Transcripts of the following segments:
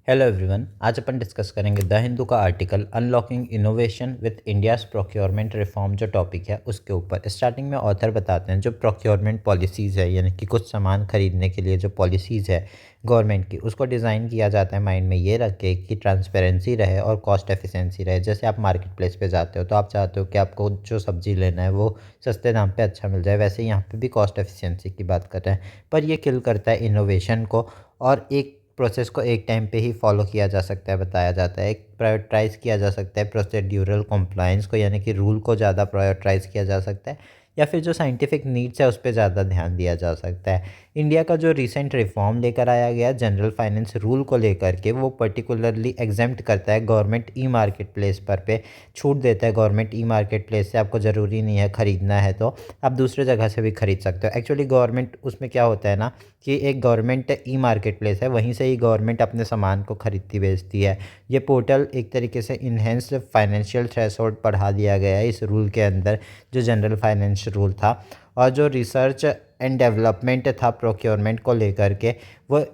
Hello everyone, आज अपन discuss करेंगे the Hindu का article unlocking innovation with India's procurement reform जो टॉपिक है उसके ऊपर। स्टार्टिंग में ऑथर बताते हैं जो प्रोक्योरमेंट पॉलिसीज़ है, यानी कि कुछ सामान खरीदने के लिए जो पॉलिसीज़ है गवर्नमेंट की, उसको डिज़ाइन किया जाता है माइंड में ये रख के कि ट्रांसपेरेंसी रहे और कॉस्ट एफिशिएंसी रहे। जैसे आप मार्केट प्लेस पे जाते हो तो आप चाहते हो कि आपको जो सब्ज़ी लेना है वो सस्ते दाम पे अच्छा मिल जाए, वैसे ही यहाँ पे भी कॉस्ट एफिशिएंसी की बात कर रहे हैं। पर ये किल करता है इनोवेशन को, और एक प्रोसेस को एक टाइम पे ही फॉलो किया जा सकता है, बताया जाता है। एक प्रायोरिटाइज़ किया जा सकता है प्रोसीड्यूरल कंप्लायंस को, यानी कि रूल को ज़्यादा प्रायोरिटाइज़ किया जा सकता है, या फिर जो साइंटिफिक नीड्स है उस पे ज़्यादा ध्यान दिया जा सकता है। इंडिया का जो रिसेंट रिफॉर्म लेकर आया गया जनरल फाइनेंस रूल को लेकर के, वो पर्टिकुलरली एग्जेम्प्ट करता है गवर्नमेंट ई मार्केट प्लेस पर पे छूट देता है। गवर्नमेंट ई मार्केट प्लेस से आपको ज़रूरी नहीं है ख़रीदना है तो आप दूसरे जगह से भी खरीद सकते हो। एक्चुअली गवर्नमेंट उसमें क्या होता है ना कि एक गवर्नमेंट ई मार्केट प्लेस है, वहीं से ही गवर्नमेंट अपने सामान को खरीदती बेचती है। ये पोर्टल एक तरीके से इन्हेंस्ड फाइनेंशियल थ्रेशोल्ड बढ़ा दिया गया है इस रूल के अंदर, जो जनरल फाइनेंस रूल था। और जो रिसर्च एंड डेवलपमेंट था प्रोक्योरमेंट को लेकर के, वो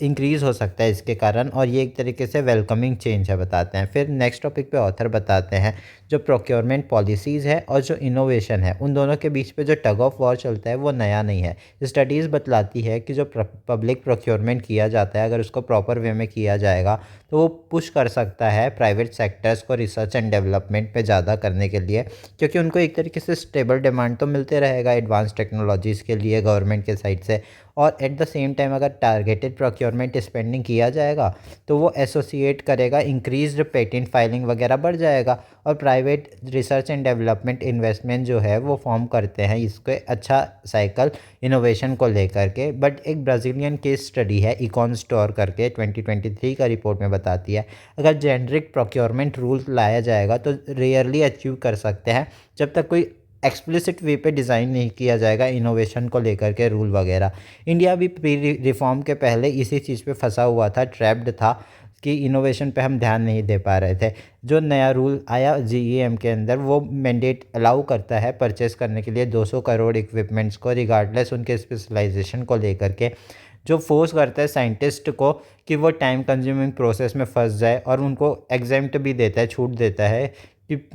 इंक्रीज़ हो सकता है इसके कारण, और ये एक तरीके से वेलकमिंग चेंज है, बताते हैं। फिर नेक्स्ट टॉपिक पे ऑथर बताते हैं जो प्रोक्योरमेंट पॉलिसीज़ है और जो इनोवेशन है, उन दोनों के बीच पे जो टग ऑफ वॉर चलता है वो नया नहीं है। स्टडीज़ बतलाती है कि जो पब्लिक प्रोक्योरमेंट किया जाता है, अगर उसको प्रॉपर वे में किया जाएगा तो वो पुश कर सकता है प्राइवेट सेक्टर्स को रिसर्च एंड डेवलपमेंट पे ज़्यादा करने के लिए, क्योंकि उनको एक तरीके से स्टेबल डिमांड तो मिलते रहेगा एडवांस टेक्नोलॉजीज़ के लिए गवर्नमेंट के साइड से। और एट द सेम टाइम अगर टारगेटेड प्रोक्योरमेंट स्पेंडिंग किया जाएगा तो वो एसोसिएट करेगा इंक्रीज्ड पेटेंट फाइलिंग वगैरह बढ़ जाएगा, और private research and development investment जो है वो फॉर्म करते हैं इसके अच्छा साइकिल इनोवेशन को लेकर के। बट एक ब्राज़ीलियन केस स्टडी है इकॉन स्टोर करके 2023 का रिपोर्ट में बताती है, अगर जेनरिक प्रोक्योरमेंट रूल लाया जाएगा तो रेयरली अचीव कर सकते हैं जब तक कोई एक्सप्लिसिट वे पे डिज़ाइन नहीं किया जाएगा इनोवेशन को लेकर के रूल वगैरह। इंडिया भी प्री रिफॉर्म के पहले इसी चीज़ पे फंसा हुआ था, ट्रैप्ड था कि इनोवेशन पे हम ध्यान नहीं दे पा रहे थे। जो नया रूल आया जीईएम के अंदर, वो मैंडेट अलाउ करता है परचेस करने के लिए 200 करोड़ इक्विपमेंट्स को, रिगार्डलेस उनके स्पेशलाइजेशन को लेकर के, जो फोर्स करता है साइंटिस्ट को कि वो टाइम कंज्यूमिंग प्रोसेस में फंस जाए, और उनको एग्जेम्प्ट भी देता है, छूट देता है कि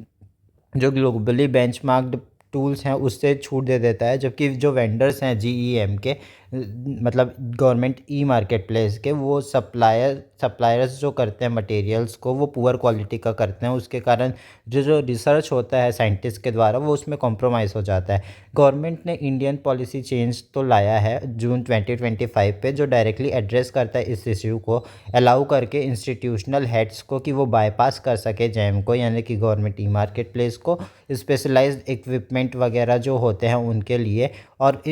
जो ग्लोबली बेंचमार्क्ड टूल्स हैं उससे छूट दे देता है। जबकि जो वेंडर्स हैं जीईएम के, मतलब गवर्नमेंट ई मार्केट प्लेस के, वो सप्लायर्स जो करते हैं मटेरियल्स को, वो पुअर क्वालिटी का करते हैं। उसके कारण जो जो रिसर्च होता है साइंटिस्ट के द्वारा वो उसमें कॉम्प्रोमाइज़ हो जाता है। गवर्नमेंट ने इंडियन पॉलिसी चेंज तो लाया है जून 2025 पे, जो डायरेक्टली एड्रेस करता है इस इश्यू को, अलाउ करके इंस्टीट्यूशनल हेड्स को कि वो बाईपास कर सके जैम को, यानी कि गवर्नमेंट ई मार्केट प्लेस को, स्पेशलाइज्ड इक्विपमेंट वगैरह जो होते हैं उनके लिए। और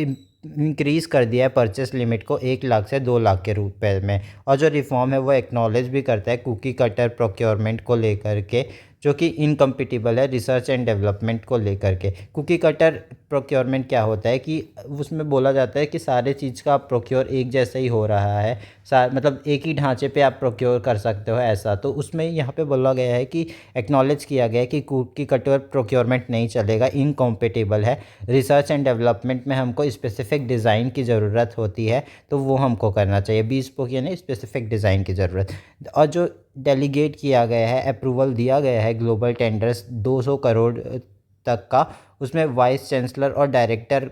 इंक्रीज़ कर दिया है परचेस लिमिट को 1 लाख से 2 लाख के रुपए में। और जो रिफॉर्म है वो एक्नॉलेज भी करता है कुकी कटर प्रोक्योरमेंट को लेकर के, जो कि इनकम्पिटिबल है रिसर्च एंड डेवलपमेंट को लेकर के। कुकी कटर प्रोक्योरमेंट क्या होता है कि उसमें बोला जाता है कि सारे चीज़ का प्रोक्योर एक जैसा ही हो रहा है, मतलब एक ही ढांचे पे आप प्रोक्योर कर सकते हो ऐसा। तो उसमें यहाँ पे बोला गया है कि एक्नॉलेज किया गया है कि कुकी कटर प्रोक्योरमेंट नहीं चलेगा, इनकम्पिटिबल है। रिसर्च एंड डेवलपमेंट में हमको स्पेसिफिक डिज़ाइन की ज़रूरत होती है, तो वो हमको करना चाहिए, bespoke यानी स्पेसिफिक डिज़ाइन की ज़रूरत। और जो डेलीगेट किया गया है, अप्रूवल दिया गया है ग्लोबल टेंडर्स 200 करोड़ तक का, उसमें वाइस चांसलर और डायरेक्टर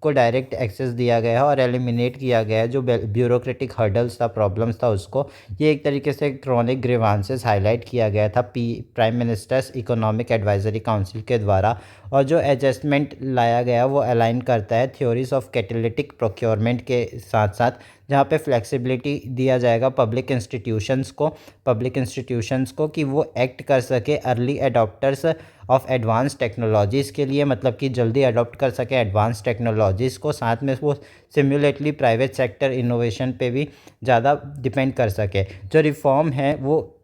को डायरेक्ट एक्सेस दिया गया है, और एलिमिनेट किया गया है जो ब्यूरोक्रेटिक हर्डल्स था, प्रॉब्लम्स था उसको। ये एक तरीके से क्रॉनिक ग्रीवांसेस हाईलाइट किया गया था prime ministers economic advisory council के द्वारा। और जो एडजस्टमेंट लाया गया वो अलाइन करता है थ्योरीज ऑफ कैटेलिटिक प्रोक्योरमेंट के साथ साथ, जहाँ पे फ्लेक्सिबिलिटी दिया जाएगा पब्लिक इंस्टीट्यूशंस को कि वो एक्ट कर सके early adopters of advance technologies के लिए, मतलब कि जल्दी अडॉप्ट कर सके एडवांस टेक्नोलॉजीज़ को, साथ में वो सिमुलेटली प्राइवेट सेक्टर इनोवेशन पे भी ज़्यादा डिपेंड कर सके। जो रिफॉर्म है वो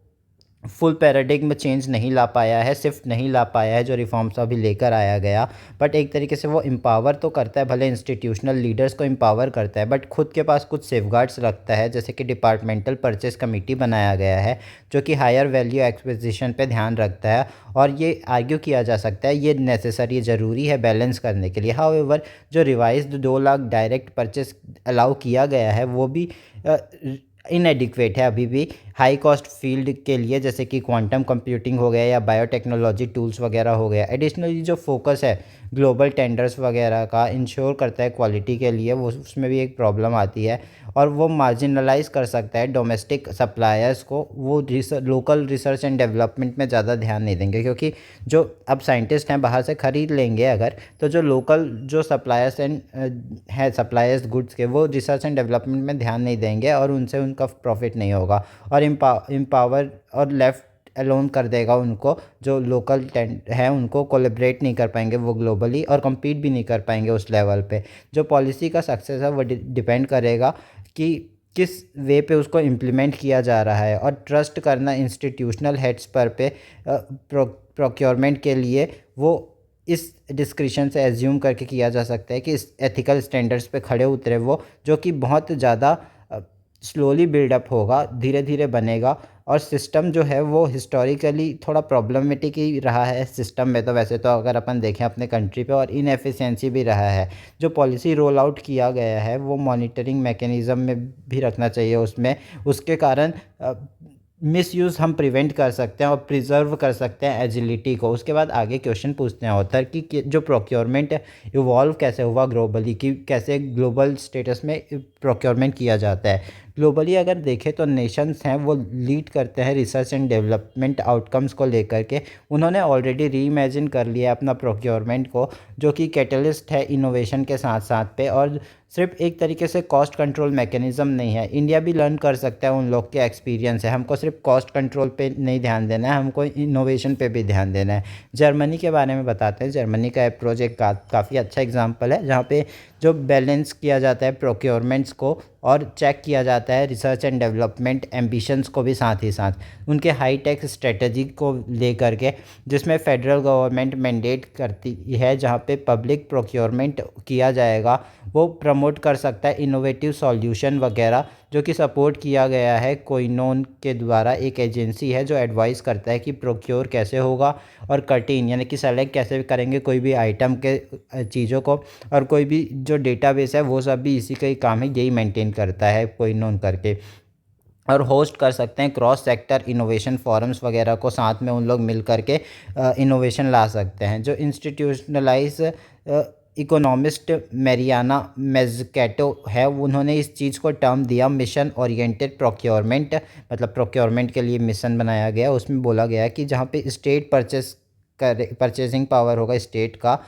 फुल पैराडिग्म चेंज नहीं ला पाया है, शिफ्ट नहीं ला पाया है जो रिफॉर्म्स अभी लेकर आया गया, बट एक तरीके से वो एम्पावर तो करता है, भले इंस्टीट्यूशनल लीडर्स को एम्पावर करता है, बट खुद के पास कुछ सेफगार्ड्स रखता है। जैसे कि डिपार्टमेंटल परचेस कमेटी बनाया गया है जो कि हायर वैल्यू एक्विजिशन पे ध्यान रखता है, और ये आर्ग्यू किया जा सकता है ये नेसेसरी ज़रूरी है बैलेंस करने के लिए। हाउएवर जो revised 2 lakh direct purchase allow किया गया है वो भी इनएडिक्वेट है अभी भी हाई कॉस्ट फील्ड के लिए, जैसे कि क्वांटम कंप्यूटिंग हो गया या बायोटेक्नोलॉजी टूल्स वगैरह हो गया। एडिशनली जो फोकस है ग्लोबल टेंडर्स वगैरह का इंश्योर करता है क्वालिटी के लिए, वो उसमें भी एक प्रॉब्लम आती है और वो मार्जिनलाइज कर सकता है डोमेस्टिक सप्लायर्स को। वो लोकल रिसर्च एंड डेवलपमेंट में ज़्यादा ध्यान नहीं देंगे, क्योंकि जो अब साइंटिस्ट हैं बाहर से ख़रीद लेंगे अगर, तो जो लोकल जो सप्लायर्स एंड है सप्लायर्स गुड्स के, वो रिसर्च एंड डेवलपमेंट में ध्यान नहीं देंगे और उनसे उनका प्रॉफिट नहीं होगा और एम्पावर और लेफ्ट अलोन कर देगा उनको। जो लोकल टेंट है उनको कोलेबरेट नहीं कर पाएंगे वो ग्लोबली और compete भी नहीं कर पाएंगे उस लेवल पे। जो पॉलिसी का सक्सेस है वो डिपेंड करेगा कि किस वे पे उसको इम्प्लीमेंट किया जा रहा है। और ट्रस्ट करना इंस्टीट्यूशनल हेड्स पर पे प्रोक्योरमेंट के लिए वो इस डिस्क्रिशन से एज्यूम करके किया जा सकता है कि इस एथिकल स्टैंडर्ड्स पे खड़े उतरे वो, जो कि बहुत ज़्यादा स्लोली बिल्डअप होगा, धीरे धीरे बनेगा। और सिस्टम जो है वो हिस्टोरिकली थोड़ा प्रॉब्लमेटिक ही रहा है सिस्टम में, तो वैसे तो अगर अपन देखें अपने कंट्री पे, और इनएफिशिएंसी भी रहा है। जो पॉलिसी रोल आउट किया गया है वो मॉनिटरिंग मैकेनिज़्म में भी रखना चाहिए उसमें, उसके कारण मिसयूज़ हम प्रिवेंट कर सकते हैं और प्रिजर्व कर सकते हैं एजिलिटी को। उसके बाद आगे क्वेश्चन पूछते हैं ऑथर कि जो प्रोक्योरमेंट इवॉल्व कैसे हुआ ग्लोबली, कि कैसे ग्लोबल स्टेटस में प्रोक्योरमेंट किया जाता है। ग्लोबली अगर देखें तो नेशंस हैं वो लीड करते हैं रिसर्च एंड डेवलपमेंट आउटकम्स को लेकर के। उन्होंने ऑलरेडी रीइमेजिन कर लिया अपना प्रोक्योरमेंट को, जो कि कैटलिस्ट है इनोवेशन के साथ साथ पे, और सिर्फ एक तरीके से कॉस्ट कंट्रोल मैकेनिज़्म नहीं है। इंडिया भी लर्न कर सकता है उन लोग के एक्सपीरियंस है। हमको सिर्फ कॉस्ट कंट्रोल पे नहीं ध्यान देना है, हमको इनोवेशन पे भी ध्यान देना है। जर्मनी के बारे में बताते हैं। जर्मनी का अप्रोच एक काफ़ी अच्छा एग्जांपल है, जहाँ पे जो बैलेंस किया जाता है प्रोक्योरमेंट्स को और चेक किया जाता है रिसर्च एंड डेवलपमेंट एम्बिशंस को भी साथ ही साथ, उनके हाई टेक स्ट्रेटजी को लेकर के, जिसमें फेडरल गवर्नमेंट मैंडेट करती है जहाँ पे पब्लिक प्रोक्योरमेंट किया जाएगा। वो प्रमोट कर सकता है इनोवेटिव सॉल्यूशन वगैरह, जो कि सपोर्ट किया गया है कोइनोन के द्वारा। एक एजेंसी है जो एडवाइस करता है कि प्रोक्योर कैसे होगा और कटिंग यानी कि सेलेक्ट कैसे करेंगे कोई भी आइटम के चीज़ों को, और कोई भी जो डेटाबेस है वो सब भी इसी का ही काम है, यही मेंटेन करता है कोइनोन करके। और होस्ट कर सकते हैं क्रॉस सेक्टर इनोवेशन फोरम्स वगैरह को, साथ में उन लोग मिल करके इनोवेशन ला सकते हैं। जो इंस्टीट्यूशनलाइज इकोनॉमिस्ट मैरियाना मेज़्कैटो है, उन्होंने इस चीज़ को टर्म दिया मिशन ओरिएंटेड प्रोक्योरमेंट। मतलब प्रोक्योरमेंट के लिए मिशन बनाया गया, उसमें बोला गया कि जहाँ पे स्टेट परचेसिंग पावर होगा स्टेट का,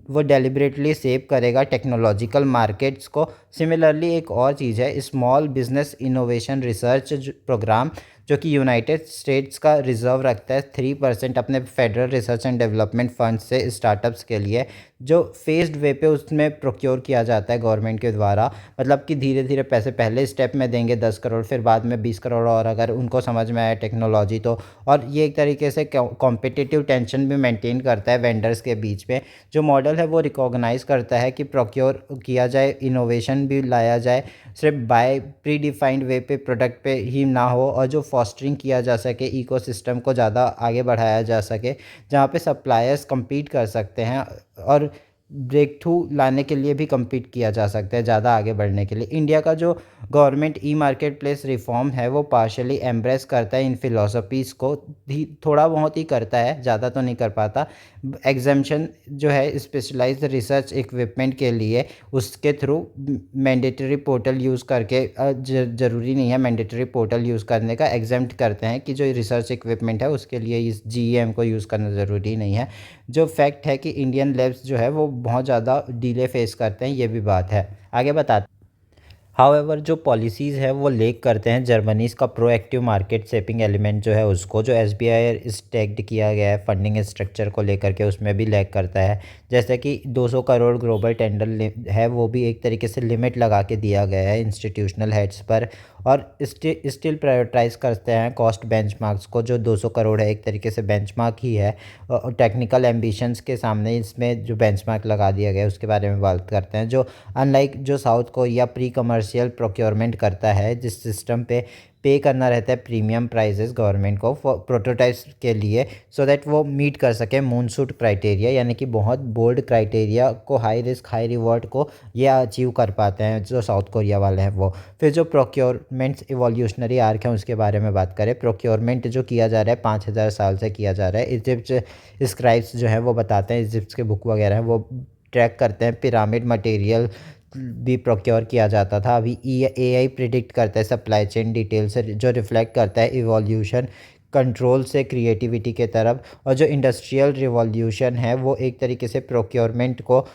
वो डेलिबरेटली सेव करेगा टेक्नोलॉजिकल मार्केट्स को। सिमिलरली एक और चीज़ है small business innovation research program, जो कि यूनाइटेड स्टेट्स का रिजर्व रखता है 3% अपने federal research and development fund से स्टार्टअप्स के लिए, जो फेस्ड वे पे उसमें प्रोक्योर किया जाता है गवर्नमेंट के द्वारा। मतलब कि धीरे धीरे पैसे पहले स्टेप में देंगे 10 करोड़, फिर बाद में 20 करोड़, और अगर उनको समझ में आया टेक्नोलॉजी तो। और ये एक तरीके से कॉम्पिटिटिव टेंशन भी मेंटेन करता है वेंडर्स के बीच में। जो मॉडल है वो रिकॉग्नाइज करता है कि प्रोक्योर किया जाए, इनोवेशन भी लाया जाए, सिर्फ बाय प्री डिफाइंड वे पे प्रोडक्ट पे ही ना हो, और जो फॉस्टरिंग किया जा सके इकोसिस्टम को ज़्यादा आगे बढ़ाया जा सके, जहाँ पे सप्लायर्स compete कर सकते हैं और ब्रेक थ्रू लाने के लिए भी compete किया जा सकता है ज़्यादा आगे बढ़ने के लिए। इंडिया का जो government e marketplace reform है वो पार्शली एम्ब्रेस करता है इन फिलोसफीज़ को, थोड़ा बहुत ही करता है, ज़्यादा तो नहीं कर पाता। एग्जामेशन जो है स्पेशलाइज्ड रिसर्च इक्विपमेंट के लिए, उसके थ्रू मैंडेटरी पोर्टल यूज़ करके, ज़रूरी नहीं है मैंडेटरी पोर्टल यूज़ करने का, एग्जेम्प्ट करते हैं कि जो रिसर्च इक्विपमेंट है उसके लिए इस GEM को यूज़ करना ज़रूरी नहीं है। जो फैक्ट है कि इंडियन लैब्स जो है वो बहुत ज़्यादा डिले फेस करते हैं, ये भी बात है। आगे बताते। हाउएवर जो पॉलिसीज़ है वो लेक करते हैं जर्मनीज़ का प्रोएक्टिव मार्केट शेपिंग एलिमेंट जो है उसको, जो SBI स्टैग्ड किया गया है फंडिंग स्ट्रक्चर को लेकर के, उसमें भी लैक करता है। जैसे कि 200 करोड़ ग्लोबल टेंडर है, वो भी एक तरीके से लिमिट लगा के दिया गया है इंस्टीट्यूशनल हेड्स पर, और स्टिल प्रायोरिटाइज करते हैं कॉस्ट बेंचमार्क्स को। जो 200 करोड़ है एक तरीके से बेंचमार्क ही है, और टेक्निकल एम्बिशंस के सामने इसमें जो बेंचमार्क लगा दिया गया है उसके बारे में बात करते हैं। जो अनलाइक जो south Korea pre commercial procurement करता है, जिस सिस्टम पे पे करना रहता है प्रीमियम प्राइजेस गवर्नमेंट को फॉर प्रोटोटाइप्स के लिए, सो दैट वो मीट कर सके मूनसूट क्राइटेरिया, यानी कि बहुत बोल्ड क्राइटेरिया को, हाई रिस्क हाई रिवॉर्ड को ये अचीव कर पाते हैं जो साउथ कोरिया वाले हैं वो। फिर जो प्रोक्योरमेंट इवोल्यूशनरी आर्क है उसके बारे में बात करें। प्रोक्योरमेंट जो किया जा रहा है 5000 साल से किया जा रहा है। इजिप्ट स्क्राइब्स जो है वो बताते हैं, इजिप्ट के बुक वगैरह हैं वो ट्रैक करते हैं पिरामिड मटेरियल भी प्रोक्योर किया जाता था। अभी एआई प्रिडिक्ट करता है सप्लाई चेन डिटेल से, जो रिफ्लेक्ट करता है इवोल्यूशन कंट्रोल से क्रिएटिविटी के तरफ। और जो इंडस्ट्रियल रिवॉल्यूशन है वो एक तरीके से प्रोक्योरमेंट को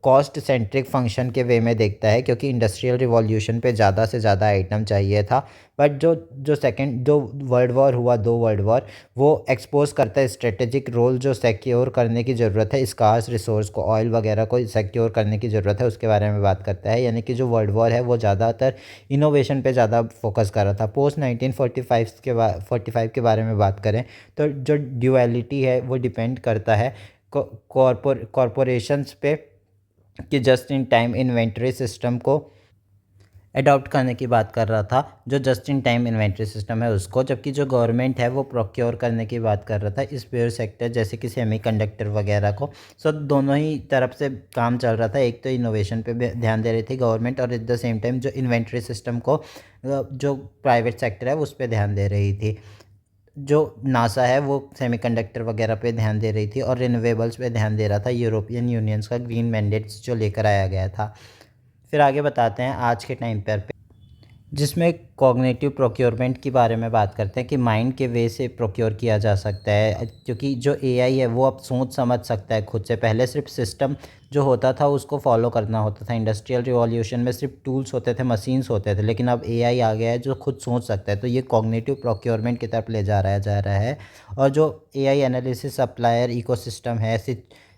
कॉस्ट सेंट्रिक फंक्शन के वे में देखता है, क्योंकि इंडस्ट्रियल रिवॉल्यूशन पे ज़्यादा से ज़्यादा आइटम चाहिए था। बट जो वर्ल्ड वॉर हुआ, दो वर्ल्ड वॉर, वो एक्सपोज करता है स्ट्रेटेजिक रोल जो सिक्योर करने की ज़रूरत है, स्कार्स रिसोर्स को, ऑयल वगैरह को सिक्योर करने की ज़रूरत है, उसके बारे में बात करता है। यानी कि जो वर्ल्ड वॉर है वो ज़्यादातर इनोवेशन पे ज़्यादा फोकस कर रहा था। पोस्ट 1945 के 45 के बारे में बात करें तो जो ड्यूअलिटी है वो डिपेंड करता है कॉरपोरेशंस पे, कि just in time inventory system को अडॉप्ट करने की बात कर रहा था, जो just in time inventory system है उसको, जबकि जो गवर्नमेंट है वो प्रोक्योर करने की बात कर रहा था स्पेयर सेक्टर जैसे कि सेमीकंडक्टर वगैरह को। सो दोनों ही तरफ से काम चल रहा था। एक तो इनोवेशन पे ध्यान दे रही थी गवर्नमेंट, और एट द सेम टाइम जो इन्वेंट्री सिस्टम को जो प्राइवेट सेक्टर है उस पर ध्यान दे रही थी। जो नासा है वो सेमीकंडक्टर वगैरह पे ध्यान दे रही थी, और रिन्यूएबल्स पे ध्यान दे रहा था यूरोपियन यूनियंस का ग्रीन मैंडेट्स जो लेकर आया गया था। फिर आगे बताते हैं आज के टाइम पर, जिसमें कॉग्निटिव प्रोक्योरमेंट के बारे में बात करते हैं कि माइंड के वे से प्रोक्योर किया जा सकता है, क्योंकि जो एआई है वो अब सोच समझ सकता है खुद से। पहले सिर्फ सिस्टम जो होता था उसको फॉलो करना होता था। इंडस्ट्रियल रिवॉल्यूशन में सिर्फ टूल्स होते थे, मशीन्स होते थे, लेकिन अब एआई आ गया है जो खुद सोच सकता है। तो ये कॉग्निटिव प्रोक्योरमेंट की तरफ ले जा रहा है। और जो एआई एनालिसिस सप्लायर इकोसिस्टम है,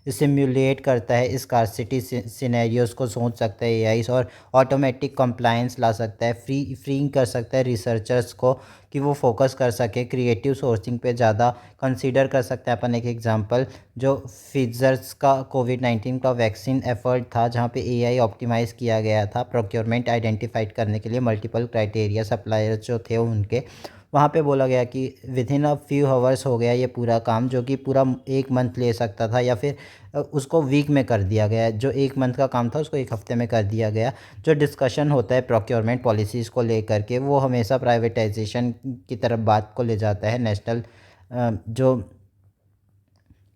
सिम्युलेट करता है स्कार्सिटी सिनेरियोस को, सोच सकता है एआई, और ऑटोमेटिक कंप्लायंस ला सकता है, फ्रीइंग कर सकता है रिसर्चर्स को कि वो फोकस कर सके क्रिएटिव सोर्सिंग पे ज़्यादा। कंसीडर कर सकते हैं अपन एक एग्जांपल, जो फिजर्स का कोविड-19 का वैक्सीन एफर्ट था, जहाँ पे एआई ऑप्टिमाइज़ किया गया था प्रोक्योरमेंट आइडेंटिफाइड करने के लिए मल्टीपल क्राइटेरिया सप्लायर्स जो थे उनके। वहाँ पे बोला गया कि विथिन अ फ्यू हावर्स हो गया ये पूरा काम, जो कि पूरा 1 मंथ ले सकता था, या फिर उसको वीक में कर दिया गया। जो 1 मंथ का काम था उसको 1 हफ्ते में कर दिया गया। जो डिस्कशन होता है प्रोक्योरमेंट पॉलिसीज़ को लेकर के, वो हमेशा प्राइवेटाइजेशन की तरफ बात को ले जाता है, नेशनल जो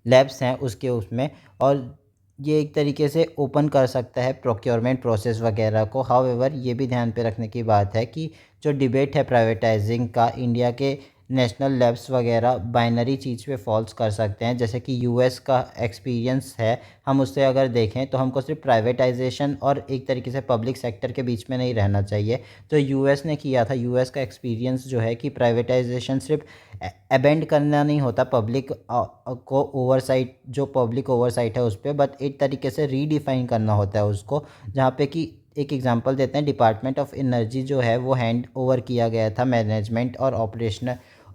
लैब्स हैं उसके उसमें। और ये एक तरीके से ओपन कर सकता है प्रोक्योरमेंट प्रोसेस वगैरह को। हाउएवर ये भी ध्यान पे रखने की बात है कि जो डिबेट है प्राइवेटाइजिंग का, इंडिया के नेशनल लैब्स वगैरह बाइनरी चीज़ पे फॉल्स कर सकते हैं। जैसे कि यूएस का एक्सपीरियंस है, हम उससे अगर देखें तो हमको सिर्फ प्राइवेटाइजेशन और एक तरीके से पब्लिक सेक्टर के बीच में नहीं रहना चाहिए। जो यूएस ने किया था, यूएस का एक्सपीरियंस जो है कि प्राइवेटाइजेशन सिर्फ अबेंड करना नहीं होता पब्लिक को ओवरसाइट, जो पब्लिक ओवरसाइट है उस पर, बट एक तरीके से रीडिफाइन करना होता है उसको। जहाँ पे कि एक एग्जांपल देते हैं, डिपार्टमेंट ऑफ एनर्जी जो है वो हैंड ओवर किया गया था मैनेजमेंट और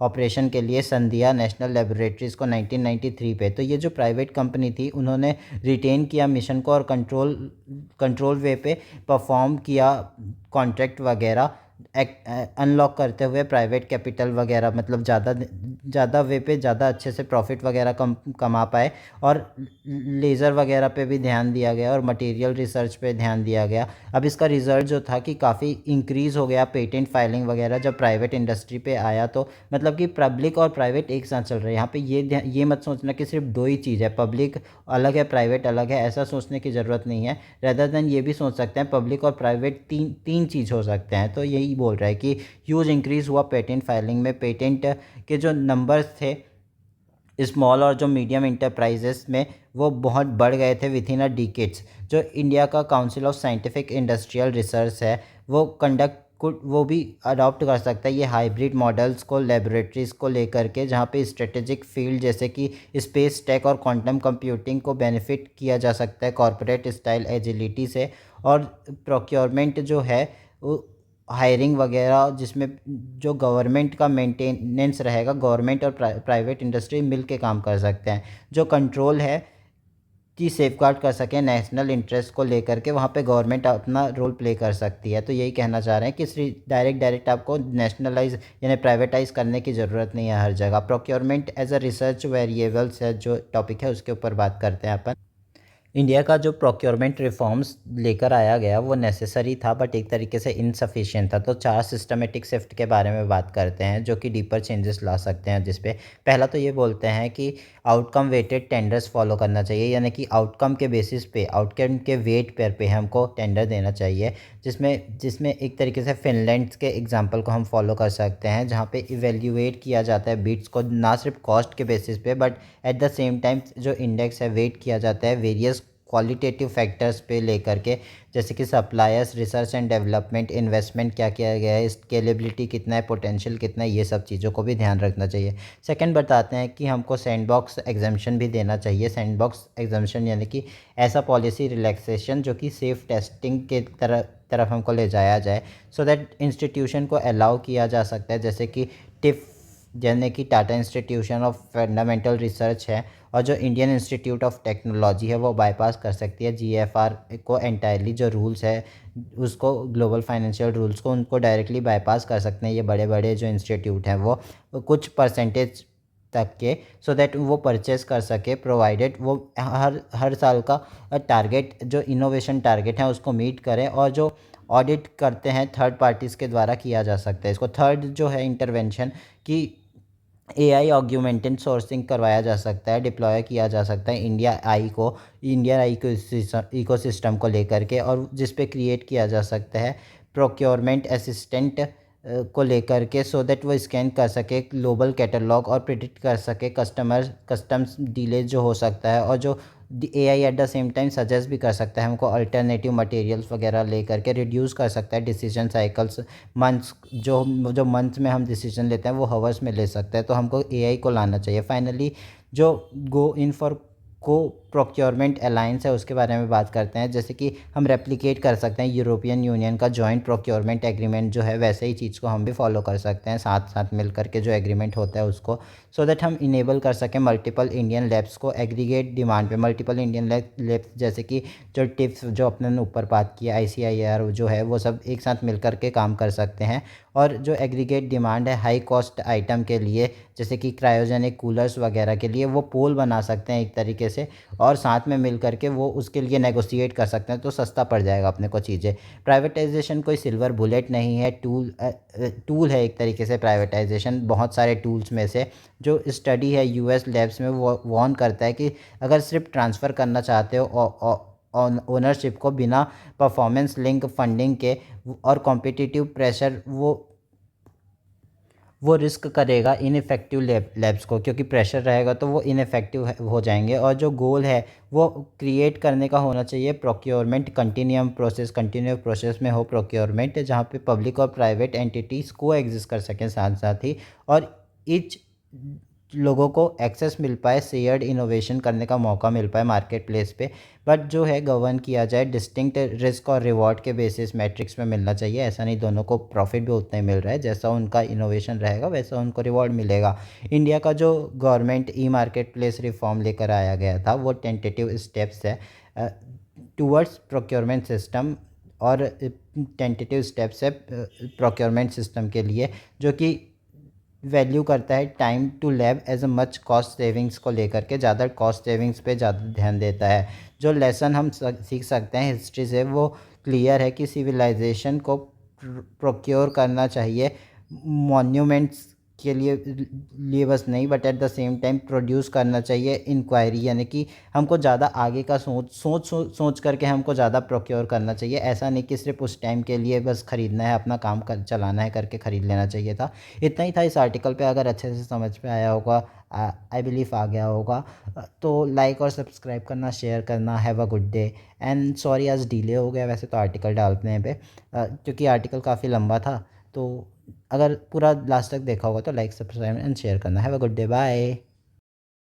ऑपरेशन के लिए संधिया नेशनल लेबोरेटरीज़ को 1993 पे। तो ये जो प्राइवेट कंपनी थी उन्होंने रिटेन किया मिशन को, और कंट्रोल वे पे परफॉर्म किया कॉन्ट्रैक्ट वगैरह, अनलॉक करते हुए प्राइवेट कैपिटल वगैरह, मतलब ज़्यादा वे पे ज़्यादा अच्छे से प्रॉफिट वगैरह कमा पाए। और लेज़र वगैरह पे भी ध्यान दिया गया, और मटेरियल रिसर्च पे ध्यान दिया गया। अब इसका रिज़ल्ट जो था कि काफ़ी इंक्रीज़ हो गया पेटेंट फाइलिंग वगैरह जब प्राइवेट इंडस्ट्री पे आया। तो मतलब कि पब्लिक और प्राइवेट एक साथ चल रहे हैं। यहाँ पे ये मत सोचना कि सिर्फ दो ही चीज़ है, पब्लिक अलग है प्राइवेट अलग है, ऐसा सोचने की ज़रूरत नहीं है। रेदर देन ये भी सोच सकते हैं पब्लिक और प्राइवेट तीन चीज़ हो सकते हैं। तो यही बोल रहा है कि ह्यूज इंक्रीज़ हुआ पेटेंट फाइलिंग में। पेटेंट के जो नंबर्स थे स्मॉल और जो मीडियम इंटरप्राइजेस में, वो बहुत बढ़ गए थे विथिन अ डिकेड्स। जो इंडिया का council of scientific industrial research है वो भी अडॉप्ट कर सकता है ये हाइब्रिड मॉडल्स को लेबोरेटरीज़ को लेकर के, जहाँ पे स्ट्रेटेजिक फील्ड जैसे कि स्पेस टेक और क्वांटम कंप्यूटिंग को बेनिफिट किया जा सकता है कॉरपोरेट स्टाइल एजिलिटी से। और प्रोक्योरमेंट जो है वो हायरिंग वगैरह, जिसमें जो गवर्नमेंट का मेंटेनेंस रहेगा, गवर्नमेंट और प्राइवेट इंडस्ट्री मिल के काम कर सकते हैं। जो कंट्रोल है की सेफगार्ड कर सकें नेशनल इंटरेस्ट को लेकर के, वहाँ पे गवर्नमेंट अपना रोल प्ले कर सकती है। तो यही कहना चाह रहे हैं कि सिर्फ डायरेक्ट आपको नेशनलाइज यानी प्राइवेटाइज करने की ज़रूरत नहीं है हर जगह। Procurement as a research variables है जो टॉपिक है, उसके ऊपर बात करते हैं अपन। इंडिया का जो प्रोक्योरमेंट रिफॉर्म्स लेकर आया गया वो नेसेसरी था, बट एक तरीके से इनसफिशिएंट था। तो 4 सिस्टमेटिक शिफ्ट के बारे में बात करते हैं जो कि डीपर चेंजेस ला सकते हैं, जिस पे पहला तो ये बोलते हैं कि आउटकम वेटेड टेंडर्स फॉलो करना चाहिए, यानी कि आउटकम के बेसिस पे, आउटकम के वेट पर पे हमको टेंडर देना चाहिए, जिसमें जिसमें एक तरीके से फिनलैंड के एग्जांपल को हम फॉलो कर सकते हैं, जहाँ पे इवेल्युएट किया जाता है बिड्स को ना सिर्फ कॉस्ट के बेसिस पे, but at the same time जो इंडेक्स है वेट किया जाता है वेरियस क्वालिटेटिव फैक्टर्स पे लेकर के, जैसे कि suppliers, research and development, investment क्या किया गया है, स्केलेबिलिटी कितना है, पोटेंशियल कितना है, ये सब चीज़ों को भी ध्यान रखना चाहिए। सेकंड बताते हैं कि हमको सैंडबॉक्स एग्जम्पशन भी देना चाहिए। सैंडबॉक्स एग्जम्पशन यानी कि ऐसा पॉलिसी रिलैक्सेशन जो कि सेफ टेस्टिंग के तरफ हमको ले जाया जाए, सो दैट इंस्टीट्यूशन को अलाउ किया जा सकता है, जैसे कि टिफ यानी कि Tata institution of fundamental research है, और जो इंडियन इंस्टीट्यूट ऑफ टेक्नोलॉजी है वो बाईपास कर सकती है जीएफआर को एंटायरली। जो रूल्स है उसको, ग्लोबल फाइनेंशियल रूल्स को, उनको डायरेक्टली बाईपास कर सकते हैं ये बड़े बड़े जो इंस्टीट्यूट हैं वो कुछ परसेंटेज तक के, सो दैट वो परचेस कर सके, प्रोवाइडेड वो हर हर साल का टारगेट जो इनोवेशन टारगेट है उसको मीट करें, और जो ऑडिट करते हैं थर्ड पार्टीज़ के द्वारा किया जा सकता है इसको। थर्ड जो है इंटरवेंशन की एआई ऑग्यूमेंटेड सोर्सिंग करवाया जा सकता है, डिप्लॉय किया जा सकता है इंडिया आई को इकोसिस्टम को लेकर के, और जिस पे क्रिएट किया जा सकता है प्रोक्योरमेंट असिस्टेंट को लेकर के, सो दैट वो स्कैन कर सके ग्लोबल कैटलॉग और प्रिडिक्ट कर सके कस्टम्स डिले जो हो सकता है, और जो AI at the same time suggest भी कर सकता है हमको अल्टरनेटिव मटेरियल्स वगैरह लेकर के, रिड्यूस कर सकता है डिसीजन साइकिल्स, मंथ्स जो मंथ्स में हम डिसीजन लेते हैं वो हवर्स में ले सकते हैं। तो हमको एआई को लाना चाहिए। फाइनली जो गो इन फॉर को प्रोक्योरमेंट अलायंस है उसके बारे में बात करते हैं, जैसे कि हम रेप्लिकेट कर सकते हैं यूरोपियन यूनियन का जॉइंट प्रोक्योरमेंट एग्रीमेंट जो है, वैसे ही चीज़ को हम भी फॉलो कर सकते हैं साथ साथ मिल करके जो एग्रीमेंट होता है उसको, सो दैट हम इनेबल कर सकें मल्टीपल इंडियन लैब्स को एग्रीगेट डिमांड पे। मल्टीपल इंडियन लैब्स जैसे कि जो टिप्स जो अपने ने ऊपर बात किया आईसीआईआर जो है वो सब एक साथ मिल करके काम कर सकते हैं, और जो एग्रीगेट डिमांड है हाई कॉस्ट आइटम के लिए, जैसे कि क्रायोजेनिक कूलर्स वगैरह के लिए, वो पोल बना सकते हैं एक तरीके से, और साथ में मिल करके वो उसके लिए नेगोशिएट कर सकते हैं, तो सस्ता पड़ जाएगा अपने को चीज़ें। प्राइवेटाइजेशन कोई सिल्वर बुलेट नहीं है, टूल है एक तरीके से प्राइवेटाइजेशन बहुत सारे टूल्स में से। जो स्टडी है यूएस लैब्स में वो वार्न करता है कि अगर सिर्फ ट्रांसफ़र करना चाहते हो ओनरशिप को बिना परफॉर्मेंस लिंक फंडिंग के और कॉम्पिटिटिव प्रेशर, वो रिस्क करेगा इनफेक्टिव लैब्स को, क्योंकि प्रेशर रहेगा तो वो इनफेक्टिव हो जाएंगे। और जो गोल है वो क्रिएट करने का होना चाहिए प्रोक्योरमेंट कंटिन्यू प्रोसेस में हो प्रोक्योरमेंट, जहाँ पे पब्लिक और प्राइवेट एंटिटीज़ को एग्जिस्ट कर सकें साथ साथ ही, और ईच लोगों को एक्सेस मिल पाए, शेयर्ड इनोवेशन करने का मौका मिल पाए मार्केट प्लेस पे। बट जो है गवर्न किया जाए डिस्टिंक्ट रिस्क और रिवॉर्ड के बेसिस मैट्रिक्स में मिलना चाहिए। ऐसा नहीं दोनों को प्रॉफिट भी उतना ही मिल रहा है, जैसा उनका इनोवेशन रहेगा वैसा उनको रिवॉर्ड मिलेगा। इंडिया का जो government e marketplace reform लेकर आया गया था वो टेंटेटिव स्टेप्स है टूवर्ड्स प्रोक्योरमेंट सिस्टम, और टेंटेटिव स्टेप्स है प्रोक्योरमेंट सिस्टम के लिए, जो कि वैल्यू करता है time to lab as a much cost savings को लेकर के, ज़्यादा कॉस्ट सेविंग्स पे ज़्यादा ध्यान देता है। जो लेसन हम सीख सकते हैं हिस्ट्री से वो क्लियर है कि सिविलाइजेशन को प्रोक्योर करना चाहिए मॉन्यूमेंट्स के लिए बस नहीं, but at the same time produce करना चाहिए इंक्वायरी, यानी कि हमको ज़्यादा आगे का सोच करके हमको ज़्यादा प्रोक्योर करना चाहिए। ऐसा नहीं कि सिर्फ उस टाइम के लिए बस ख़रीदना है, अपना काम चलाना है करके ख़रीद लेना चाहिए था। इतना ही था इस आर्टिकल पे। अगर अच्छे से समझ में आया होगा, आई बिलीव आ गया होगा, तो लाइक और सब्सक्राइब करना, शेयर करना। Have a good day and sorry आज डिले हो गया वैसे तो आर्टिकल डालने पे, क्योंकि आर्टिकल काफ़ी लंबा था। तो अगर पूरा लास्ट तक देखा होगा तो लाइक सब्सक्राइब एंड शेयर करना। Have a good day, bye.